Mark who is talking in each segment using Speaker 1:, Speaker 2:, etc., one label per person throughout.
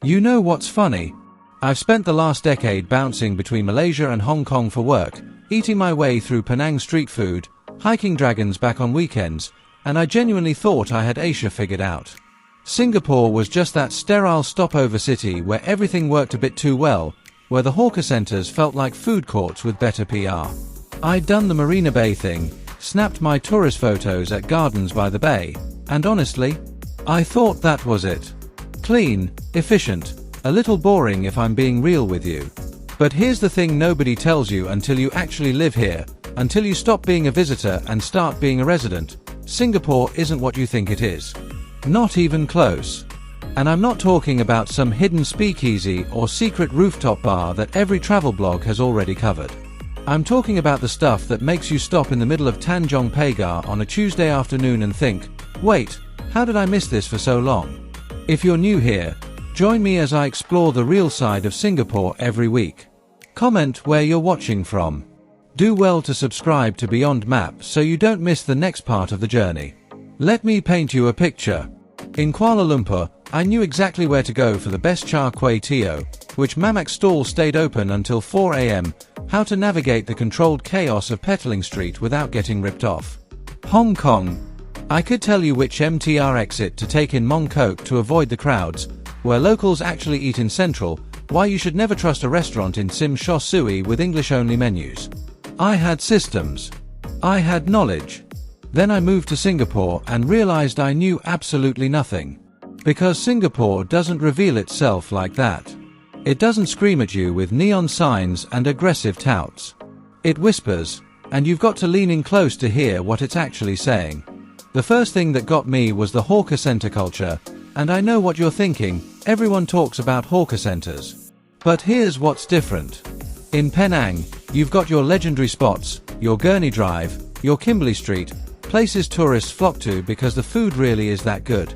Speaker 1: You know what's funny? I've spent the last decade bouncing between Malaysia and Hong Kong for work, eating my way through Penang street food, hiking dragons back on weekends, and I genuinely thought I had Asia figured out. Singapore was just that sterile stopover city where everything worked a bit too well, where the hawker centres felt like food courts with better PR. I'd done the Marina Bay thing, snapped my tourist photos at gardens by the bay, and honestly, I thought that was it. Clean, efficient, a little boring if I'm being real with you. But here's the thing nobody tells you until you actually live here, until you stop being a visitor and start being a resident. Singapore isn't what you think it is. Not even close. And I'm not talking about some hidden speakeasy or secret rooftop bar that every travel blog has already covered. I'm talking about the stuff that makes you stop in the middle of Tanjong Pagar on a Tuesday afternoon and think, wait, how did I miss this for so long? If you're new here, join me as I explore the real side of Singapore every week. Comment where you're watching from. Do well to subscribe to Beyond Map so you don't miss the next part of the journey. Let me paint you a picture. In Kuala Lumpur, I knew exactly where to go for the best char kway teow, which Mamak's stall stayed open until 4 AM, how to navigate the controlled chaos of Petaling Street without getting ripped off. Hong Kong. I could tell you which MTR exit to take in Mong Kok to avoid the crowds, where locals actually eat in Central, why you should never trust a restaurant in Sim Sho Sui with English-only menus. I had systems. I had knowledge. Then I moved to Singapore and realized I knew absolutely nothing. Because Singapore doesn't reveal itself like that. It doesn't scream at you with neon signs and aggressive touts. It whispers, and you've got to lean in close to hear what it's actually saying. The first thing that got me was the hawker centre culture, and I know what you're thinking, everyone talks about hawker centres. But here's what's different. In Penang, you've got your legendary spots, your Gurney Drive, your Kimberley Street, places tourists flock to because the food really is that good.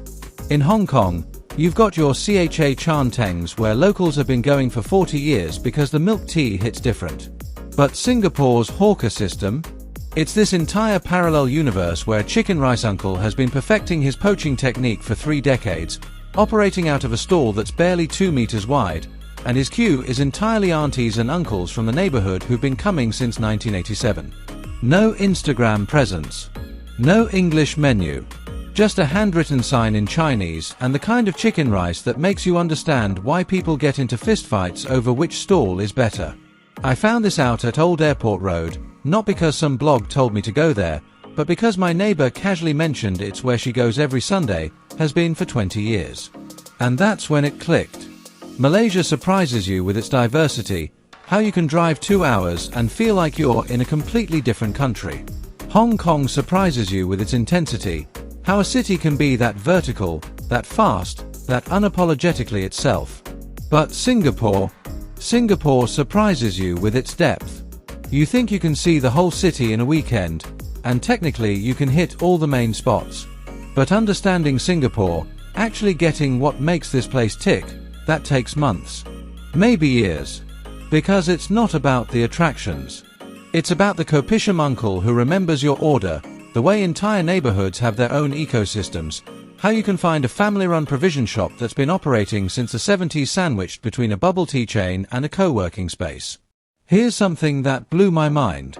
Speaker 1: In Hong Kong, you've got your Cha Chan Tengs where locals have been going for 40 years because the milk tea hits different. But Singapore's hawker system? It's this entire parallel universe where Chicken Rice Uncle has been perfecting his poaching technique for 3 decades, operating out of a stall that's barely 2 meters wide, and his queue is entirely aunties and uncles from the neighborhood who've been coming since 1987. No Instagram presence. No English menu. Just a handwritten sign in Chinese and the kind of chicken rice that makes you understand why people get into fistfights over which stall is better. I found this out at Old Airport Road, not because some blog told me to go there, but because my neighbor casually mentioned it's where she goes every Sunday, has been for 20 years. And that's when it clicked. Malaysia surprises you with its diversity, how you can drive 2 hours and feel like you're in a completely different country. Hong Kong surprises you with its intensity, how a city can be that vertical, that fast, that unapologetically itself. But Singapore surprises you with its depth. You think you can see the whole city in a weekend, and technically you can hit all the main spots. But understanding Singapore, actually getting what makes this place tick, that takes months. Maybe years. Because it's not about the attractions. It's about the Kopitiam uncle who remembers your order, the way entire neighborhoods have their own ecosystems, how you can find a family-run provision shop that's been operating since the 70s sandwiched between a bubble tea chain and a co-working space. Here's something that blew my mind.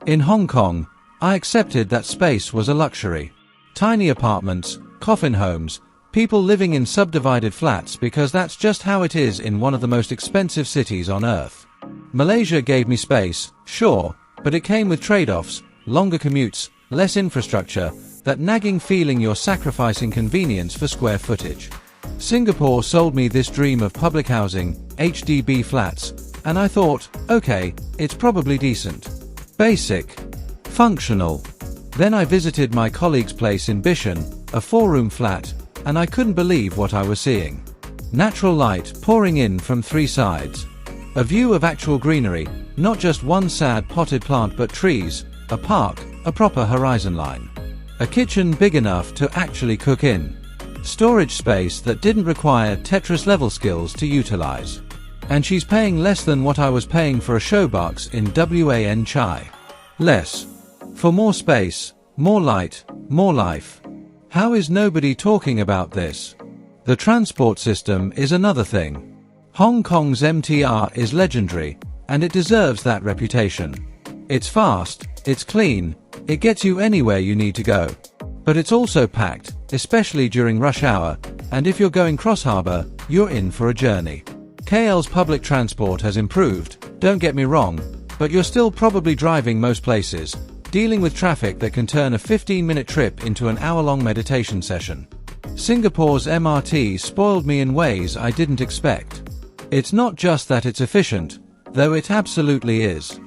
Speaker 1: In Hong Kong, I accepted that space was a luxury. Tiny apartments, coffin homes, people living in subdivided flats because that's just how it is in one of the most expensive cities on earth. Malaysia gave me space, sure, but it came with trade-offs, longer commutes, less infrastructure, that nagging feeling you're sacrificing convenience for square footage. Singapore sold me this dream of public housing, HDB flats, and I thought, okay, it's probably decent. Basic. Functional. Then I visited my colleague's place in Bishan, a 4-room flat, and I couldn't believe what I was seeing. Natural light pouring in from 3 sides. A view of actual greenery, not just one sad potted plant but trees, a park, a proper horizon line. A kitchen big enough to actually cook in. Storage space that didn't require Tetris level skills to utilize. And she's paying less than what I was paying for a showbox in WAN Chai. Less. For more space, more light, more life. How is nobody talking about this? The transport system is another thing. Hong Kong's MTR is legendary, and it deserves that reputation. It's fast, it's clean, it gets you anywhere you need to go. But it's also packed, especially during rush hour, and if you're going cross-harbour, you're in for a journey. KL's public transport has improved, don't get me wrong, but you're still probably driving most places, dealing with traffic that can turn a 15-minute trip into an hour-long meditation session. Singapore's MRT spoiled me in ways I didn't expect. It's not just that it's efficient, though it absolutely is.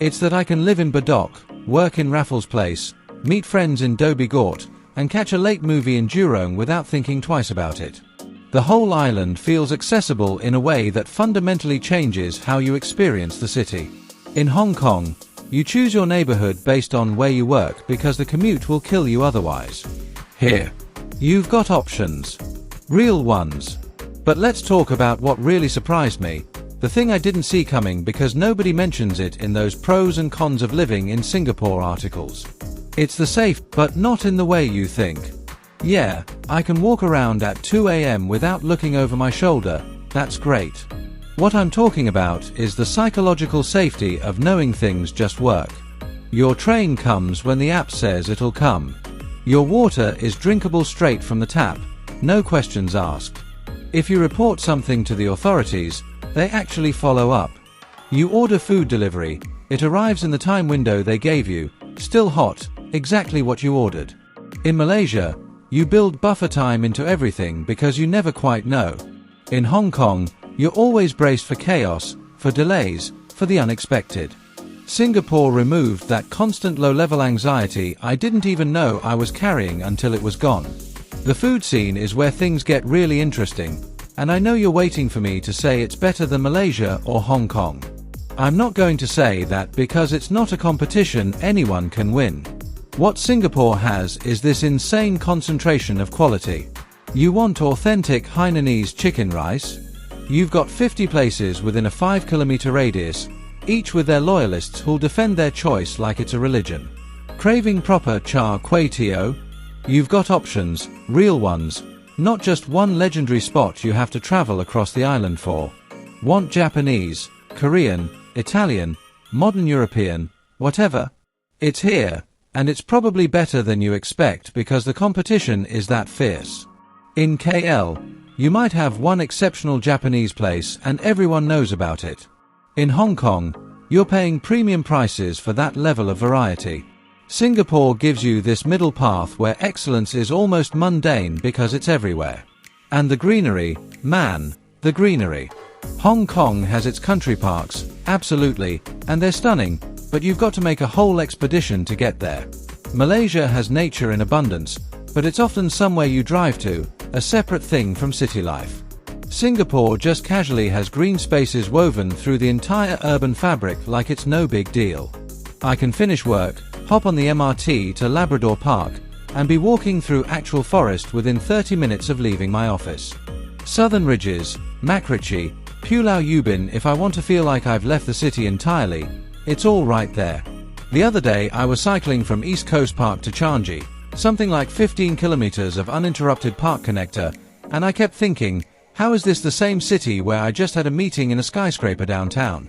Speaker 1: It's that I can live in Bedok, work in Raffles Place, meet friends in Dhoby Ghaut, and catch a late movie in Jurong without thinking twice about it. The whole island feels accessible in a way that fundamentally changes how you experience the city. In Hong Kong, you choose your neighborhood based on where you work because the commute will kill you otherwise. Here, you've got options. Real ones. But let's talk about what really surprised me, the thing I didn't see coming because nobody mentions it in those pros and cons of living in Singapore articles. It's the safe, but not in the way you think. Yeah, I can walk around at 2 a.m. without looking over my shoulder, that's great. What I'm talking about is the psychological safety of knowing things just work. Your train comes when the app says it'll come. Your water is drinkable straight from the tap, no questions asked. If you report something to the authorities, they actually follow up. You order food delivery, it arrives in the time window they gave you, still hot, exactly what you ordered. In Malaysia, you build buffer time into everything because you never quite know. In Hong Kong, you're always braced for chaos, for delays, for the unexpected. Singapore removed that constant low-level anxiety I didn't even know I was carrying until it was gone. The food scene is where things get really interesting, and I know you're waiting for me to say it's better than Malaysia or Hong Kong. I'm not going to say that because it's not a competition anyone can win. What Singapore has is this insane concentration of quality. You want authentic Hainanese chicken rice? You've got 50 places within a 5-kilometre radius, each with their loyalists who'll defend their choice like it's a religion. Craving proper char kway teow? You've got options, real ones, not just one legendary spot you have to travel across the island for. Want Japanese, Korean, Italian, modern European, whatever? It's here, and it's probably better than you expect because the competition is that fierce. In KL, you might have one exceptional Japanese place and everyone knows about it. In Hong Kong, you're paying premium prices for that level of variety. Singapore gives you this middle path where excellence is almost mundane because it's everywhere. And the greenery, man, the greenery. Hong Kong has its country parks, absolutely, and they're stunning, but you've got to make a whole expedition to get there. Malaysia has nature in abundance, but it's often somewhere you drive to, a separate thing from city life. Singapore just casually has green spaces woven through the entire urban fabric like it's no big deal. I can finish work, hop on the MRT to Labrador Park, and be walking through actual forest within 30 minutes of leaving my office. Southern Ridges, Macritchie, Pulau Ubin if I want to feel like I've left the city entirely, it's all right there. The other day I was cycling from East Coast Park to Changi, something like 15 kilometers of uninterrupted park connector, and I kept thinking, how is this the same city where I just had a meeting in a skyscraper downtown?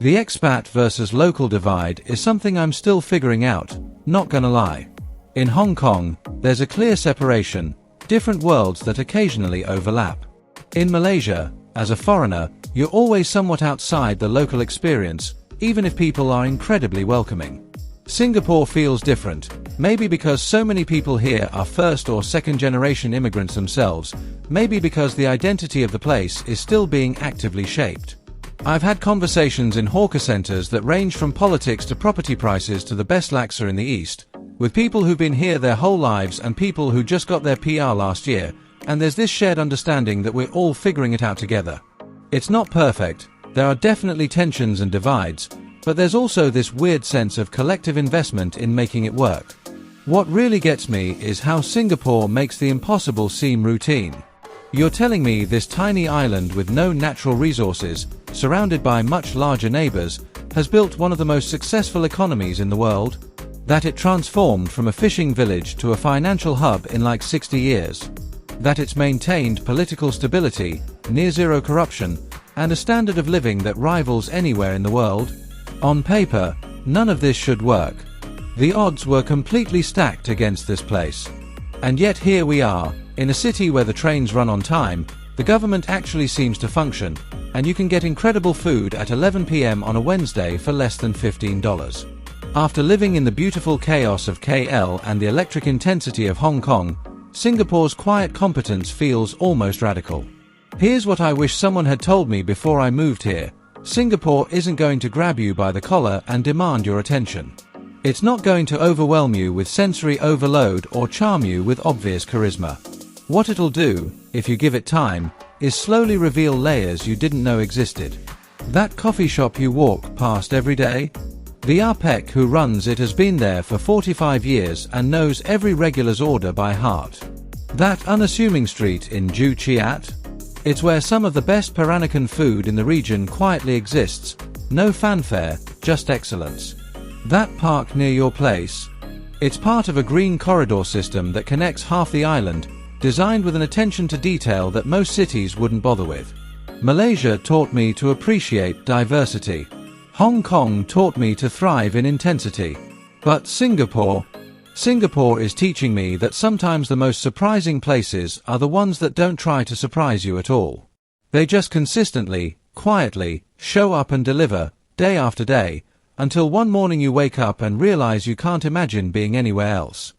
Speaker 1: The expat versus local divide is something I'm still figuring out, not gonna lie. In Hong Kong, there's a clear separation, different worlds that occasionally overlap. In Malaysia, as a foreigner, you're always somewhat outside the local experience, even if people are incredibly welcoming. Singapore feels different, maybe because so many people here are first or second generation immigrants themselves, maybe because the identity of the place is still being actively shaped. I've had conversations in hawker centres that range from politics to property prices to the best laksa in the East, with people who've been here their whole lives and people who just got their PR last year, and there's this shared understanding that we're all figuring it out together. It's not perfect, there are definitely tensions and divides, but there's also this weird sense of collective investment in making it work. What really gets me is how Singapore makes the impossible seem routine. You're telling me this tiny island with no natural resources, surrounded by much larger neighbors, has built one of the most successful economies in the world? That it transformed from a fishing village to a financial hub in like 60 years? that it's maintained political stability, near-zero corruption, and a standard of living that rivals anywhere in the world? On paper, none of this should work. The odds were completely stacked against this place. And yet here we are, in a city where the trains run on time, the government actually seems to function, and you can get incredible food at 11 p.m. on a Wednesday for less than $15. After living in the beautiful chaos of KL and the electric intensity of Hong Kong, Singapore's quiet competence feels almost radical. Here's what I wish someone had told me before I moved here. Singapore isn't going to grab you by the collar and demand your attention. It's not going to overwhelm you with sensory overload or charm you with obvious charisma. What it'll do, if you give it time, is slowly reveal layers you didn't know existed. That coffee shop you walk past every day? The Arpek who runs it has been there for 45 years and knows every regular's order by heart. That unassuming street in Joo Chiat? It's where some of the best Peranakan food in the region quietly exists. No fanfare, just excellence. That park near your place? It's part of a green corridor system that connects half the island, designed with an attention to detail that most cities wouldn't bother with. Malaysia taught me to appreciate diversity. Hong Kong taught me to thrive in intensity. But Singapore is teaching me that sometimes the most surprising places are the ones that don't try to surprise you at all. They just consistently, quietly, show up and deliver, day after day, until one morning you wake up and realize you can't imagine being anywhere else.